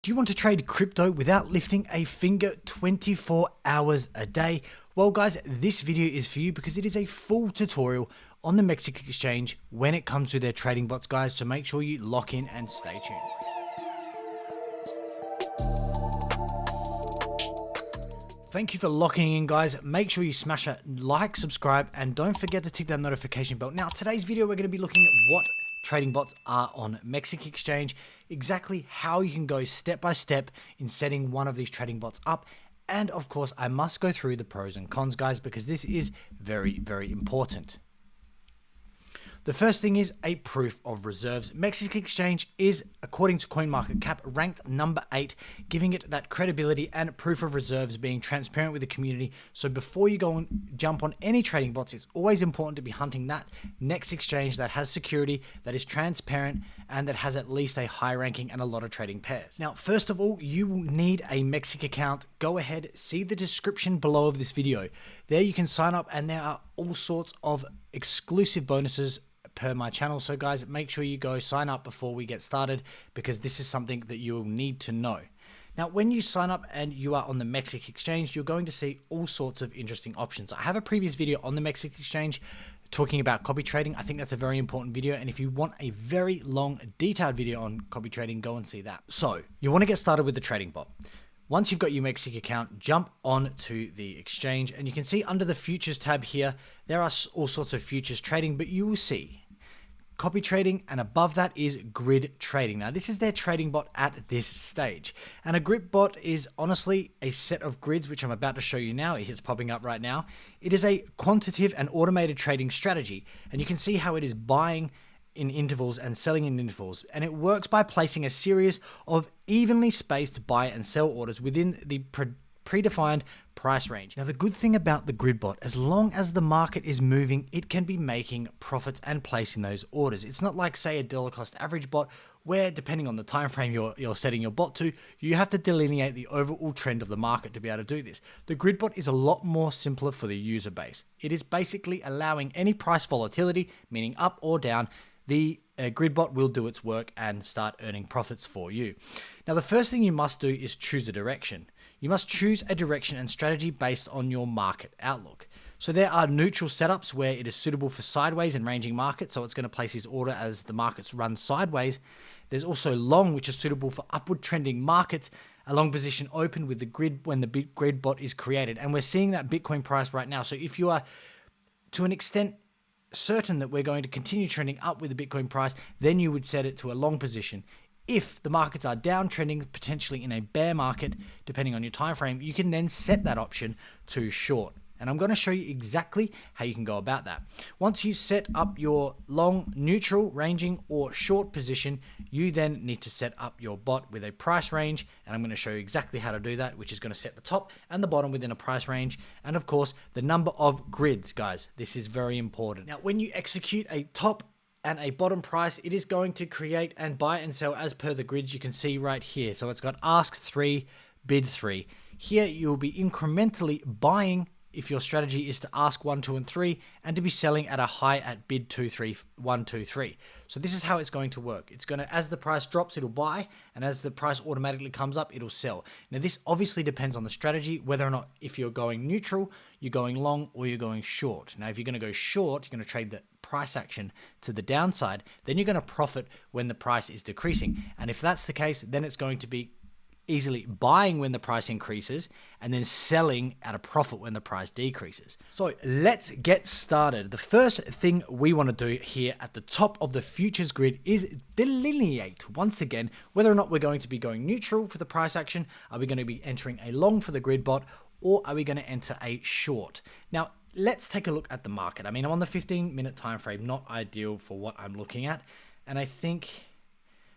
Do you want to trade crypto without lifting a finger 24 hours a day? Well guys, this video is for you because it is a full tutorial on the MEXC Exchange when it comes to their trading bots, guys, so make sure you lock in and stay tuned. Thank you for locking in, guys. Make sure you smash that like, subscribe, and don't forget to tick that notification bell. Now, today's video, we're going to be looking at what trading bots are on MEXC Exchange, exactly how you can go step by step in setting one of these trading bots up. And of course, I must go through the pros and cons, guys, because this is very, very important. The first thing is a proof of reserves. MEXC Exchange is, according to CoinMarketCap, ranked number 8, giving it that credibility and proof of reserves, being transparent with the community. So before you go and jump on any trading bots, it's always important to be hunting that next exchange that has security, that is transparent, and that has at least a high ranking and a lot of trading pairs. Now, first of all, you will need a MEXC account. Go ahead, see the description below of this video. There you can sign up, and there are all sorts of exclusive bonuses per my channel. So guys, make sure you go sign up before we get started, because this is something that you will need to know. Now, when you sign up and you are on the MEXC Exchange, you're going to see all sorts of interesting options. I have a previous video on the MEXC Exchange talking about copy trading. I think that's a very important video, and if you want a very long, detailed video on copy trading, go and see that. So you want to get started with the trading bot. Once you've got your MEXC account, jump on to the exchange, and you can see under the futures tab here, there are all sorts of futures trading, but you will see copy trading, and above that is grid trading. Now, this is their trading bot at this stage. And a grid bot is honestly a set of grids, which I'm about to show you now. It's popping up right now. It is a quantitative and automated trading strategy, and you can see how it is buying in intervals and selling in intervals, and it works by placing a series of evenly spaced buy and sell orders within the predefined price range. Now, the good thing about the grid bot, as long as the market is moving, it can be making profits and placing those orders. It's not like, say, a dollar cost average bot, where depending on the time frame you're setting your bot to, you have to delineate the overall trend of the market to be able to do this. The grid bot is a lot more simpler for the user base. It is basically allowing any price volatility, meaning up or down, the grid bot will do its work and start earning profits for you. Now, the first thing you must do is choose a direction. You must choose a direction and strategy based on your market outlook. So there are neutral setups where it is suitable for sideways and ranging markets, so it's going to place its order as the markets run sideways. There's also long, which is suitable for upward trending markets, a long position open with the grid when the grid bot is created. And we're seeing that Bitcoin price right now. So if you are, to an extent, certain that we're going to continue trending up with the Bitcoin price, then you would set it to a long position. If the markets are downtrending, potentially in a bear market, depending on your time frame, you can then set that option to short. And I'm going to show you exactly how you can go about that. Once you set up your long, neutral, ranging, or short position, you then need to set up your bot with a price range. And I'm going to show you exactly how to do that, which is going to set the top and the bottom within a price range. And of course, the number of grids, guys. This is very important. Now, when you execute a top and a bottom price, it is going to create and buy and sell as per the grids you can see right here. So it's got ask 3, bid 3. Here, you'll be incrementally buying if your strategy is to ask 1, 2, and 3, and to be selling at a high at bid 2, 3, 1, 2, 3. So this is how it's going to work. It's going to, as the price drops, it'll buy, and as the price automatically comes up, it'll sell. Now, this obviously depends on the strategy, whether or not, if you're going neutral, you're going long, or you're going short. Now, if you're going to go short, you're going to trade the price action to the downside, then you're going to profit when the price is decreasing. And if that's the case, then it's going to be easily buying when the price increases and then selling at a profit when the price decreases. So let's get started. The first thing we want to do here at the top of the futures grid is delineate once again whether or not we're going to be going neutral for the price action. Are we going to be entering a long for the grid bot, or are we going to enter a short? Now, let's take a look at the market. I mean, I'm on the 15-minute time frame, not ideal for what I'm looking at, and I think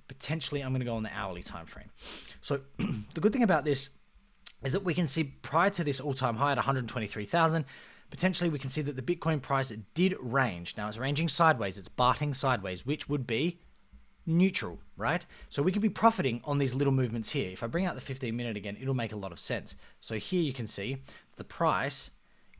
potentially I'm going to go on the hourly time frame. So the good thing about this is that we can see prior to this all-time high at 123,000, potentially we can see that the Bitcoin price did range. Now, it's ranging sideways, it's barting sideways, which would be neutral, right? So we could be profiting on these little movements here. If I bring out the 15-minute again, it'll make a lot of sense. So here you can see the price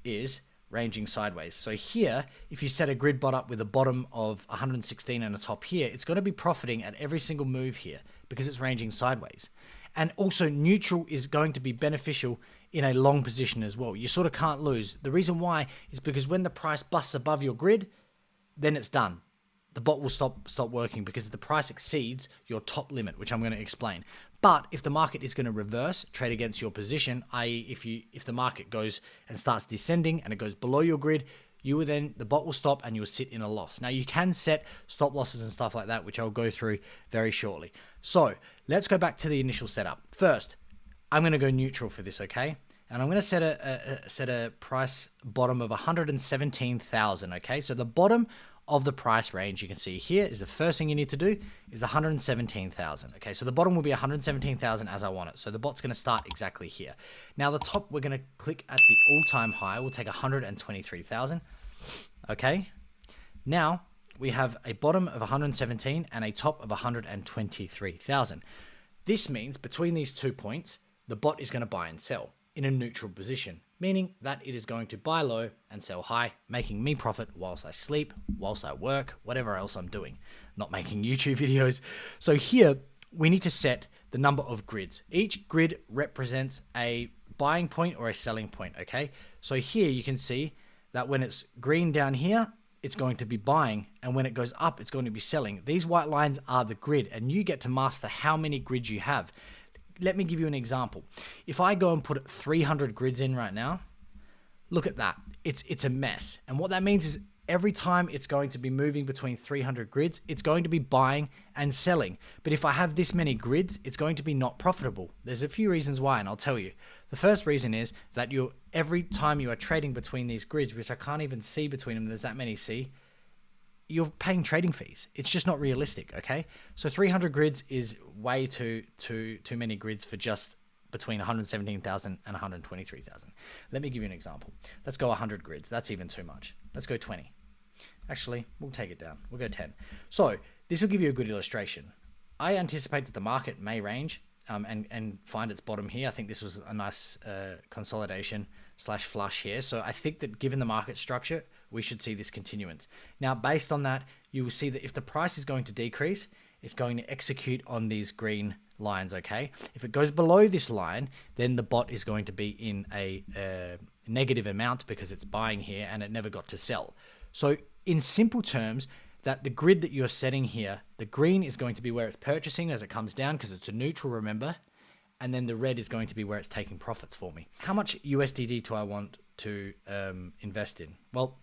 is ranging sideways. So here, if you set a grid bot up with a bottom of 116 and a top here, it's going to be profiting at every single move here because it's ranging sideways. And also neutral is going to be beneficial in a long position as well. You sort of can't lose. The reason why is because when the price busts above your grid, then it's done. The bot will stop working because the price exceeds your top limit, which I'm going to explain. But if the market is going to reverse, trade against your position, i.e. if the market goes and starts descending and it goes below your grid, the bot will stop and you will sit in a loss. Now you can set stop losses and stuff like that, which I'll go through very shortly. So let's go back to the initial setup. First, I'm going to go neutral for this, okay? And I'm going to set a price bottom of 117,000, okay? So the bottom of the price range you can see here is the first thing you need to do is 117,000. Okay, so the bottom will be 117,000 as I want it. So the bot's going to start exactly here. Now the top, we're going to click at the all-time high. We'll take 123,000. Okay, now we have a bottom of 117 and a top of 123,000. This means between these 2 points, the bot is going to buy and sell in a neutral position, meaning that it is going to buy low and sell high, making me profit whilst I sleep, whilst I work, whatever else I'm doing, not making YouTube videos. So here we need to set the number of grids. Each grid represents a buying point or a selling point, okay? So here you can see that when it's green down here, it's going to be buying, and when it goes up, it's going to be selling. These white lines are the grid, and you get to master how many grids you have. Let me give you an example. If I go and put 300 grids in right now, look at that. It's a mess. And what that means is every time it's going to be moving between 300 grids, it's going to be buying and selling. But if I have this many grids, it's going to be not profitable. There's a few reasons why, and I'll tell you. The first reason is that every time you are trading between these grids, which I can't even see between them, there's that many, see? You're paying trading fees. It's just not realistic, okay? So 300 grids is way too many grids for just between 117,000 and 123,000. Let me give you an example. Let's go 100 grids. That's even too much. Let's go 20. Actually, we'll take it down. We'll go 10. So this will give you a good illustration. I anticipate that the market may range and find its bottom here. I think this was a nice consolidation / flush here. So I think that given the market structure, we should see this continuance. Now, based on that, you will see that if the price is going to decrease, it's going to execute on these green lines, okay? If it goes below this line, then the bot is going to be in a negative amount because it's buying here and it never got to sell. So in simple terms, that the grid that you're setting here, the green is going to be where it's purchasing as it comes down because it's a neutral, remember? And then the red is going to be where it's taking profits for me. How much USDT do I want to invest in? Well,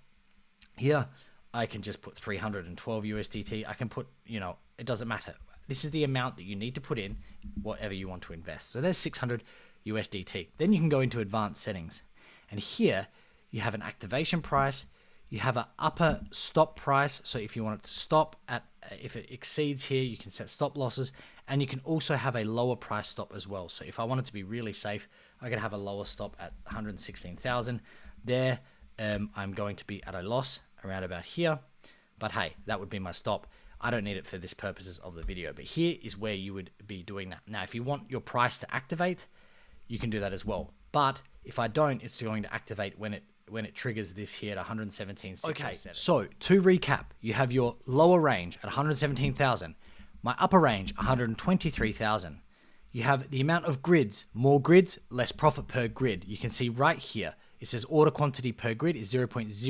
here I can just put 312 USDT. I can put, it doesn't matter. This is the amount that you need to put in whatever you want to invest. So there's 600 USDT. Then you can go into advanced settings. And here you have an activation price. You have an upper stop price. So if you want it to stop if it exceeds here, you can set stop losses. And you can also have a lower price stop as well. So if I wanted to be really safe, I could have a lower stop at 116,000. There, I'm going to be at a loss around about here. But hey, that would be my stop. I don't need it for this purposes of the video, but here is where you would be doing that. Now, if you want your price to activate, you can do that as well. But if I don't, it's going to activate when it triggers this here at 117.6. Okay, so to recap, you have your lower range at 117,000, my upper range 123,000. You have the amount of grids, more grids, less profit per grid. You can see right here, it says order quantity per grid is 0.0045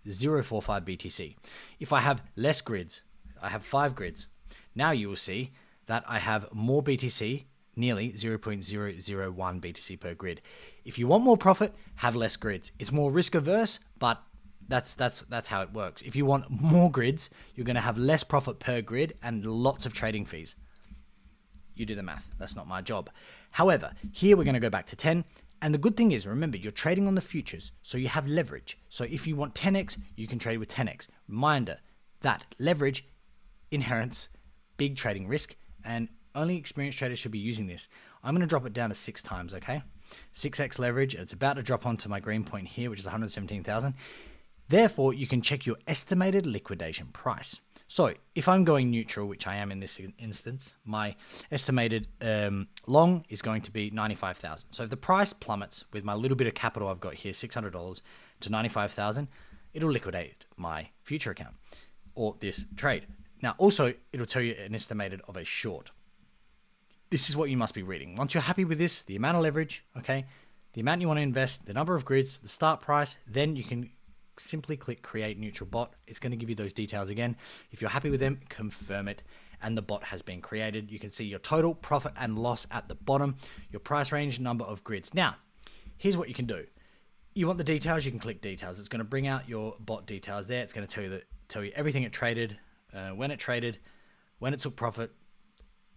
BTC. If I have less grids, I have 5 grids. Now you will see that I have more BTC, nearly 0.001 BTC per grid. If you want more profit, have less grids. It's more risk averse, but that's how it works. If you want more grids, you're going to have less profit per grid and lots of trading fees. You do the math. That's not my job. However, here we're going to go back to 10. And the good thing is, remember, you're trading on the futures, so you have leverage. So if you want 10x, you can trade with 10x. Reminder that leverage inherits big trading risk, and only experienced traders should be using this. I'm going to drop it down to 6 times, okay? 6x leverage. It's about to drop onto my green point here, which is 117,000. Therefore, you can check your estimated liquidation price. So if I'm going neutral, which I am in this instance, my estimated long is going to be 95,000. So if the price plummets with my little bit of capital I've got here, $600 to 95,000, it'll liquidate my future account or this trade. Now, also, it'll tell you an estimated of a short. this is what you must be reading. Once you're happy with this, the amount of leverage, okay, the amount you want to invest, the number of grids, the start price, then you can simply click create neutral bot. It's going to give you those details again. If you're happy with them, confirm it, and the bot has been created. You can see your total profit and loss at the bottom, your price range, number of grids. Now, here's what you can do. You want the details, you can click details. It's going to bring out your bot details there. It's going to tell you everything it traded, when it took profit,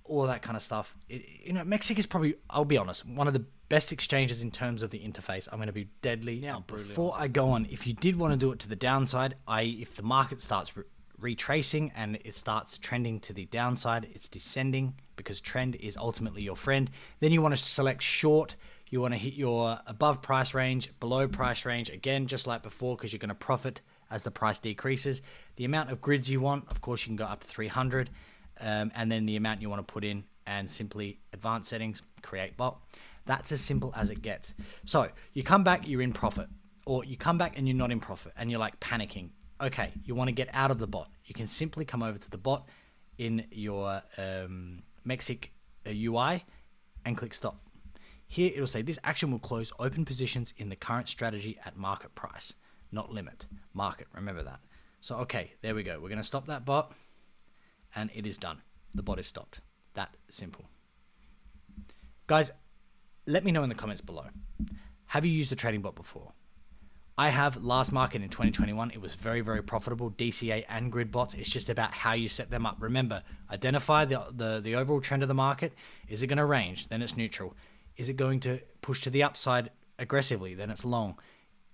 all of that kind of stuff. MEXC is probably, I'll be honest, one of the best exchanges in terms of the interface. I'm going to be deadly. Now, before I go on, if you did want to do it to the downside, if the market starts retracing and it starts trending to the downside, it's descending because trend is ultimately your friend, then you want to select short. You want to hit your above price range, below price range, again, just like before, because you're going to profit as the price decreases. The amount of grids you want, of course, you can go up to 300. And then the amount you want to put in, and simply advanced settings, create bot. That's as simple as it gets. So you come back, you're in profit, or you come back and you're not in profit and you're like panicking. Okay, you want to get out of the bot. You can simply come over to the bot in your MEXC UI and click stop. Here it'll say this action will close open positions in the current strategy at market price, not limit, market. Remember that. So, okay, there we go. We're going to stop that bot. And it is done. The bot is stopped. That simple. Guys, let me know in the comments below. Have you used a trading bot before? I have. Last market in 2021. It was very, very profitable. DCA and grid bots. It's just about how you set them up. Remember, identify the overall trend of the market. Is it going to range? Then it's neutral. Is it going to push to the upside aggressively? Then it's long.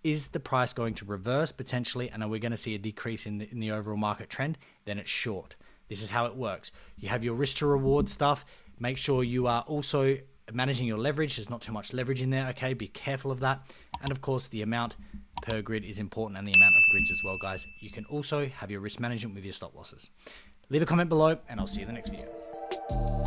Is the price going to reverse potentially? And are we going to see a decrease in the overall market trend? Then it's short. This is how it works. You have your risk to reward stuff. Make sure you are also managing your leverage. There's not too much leverage in there, okay? Be careful of that. And of course, the amount per grid is important, and the amount of grids as well, guys. You can also have your risk management with your stop losses. Leave a comment below, and I'll see you in the next video.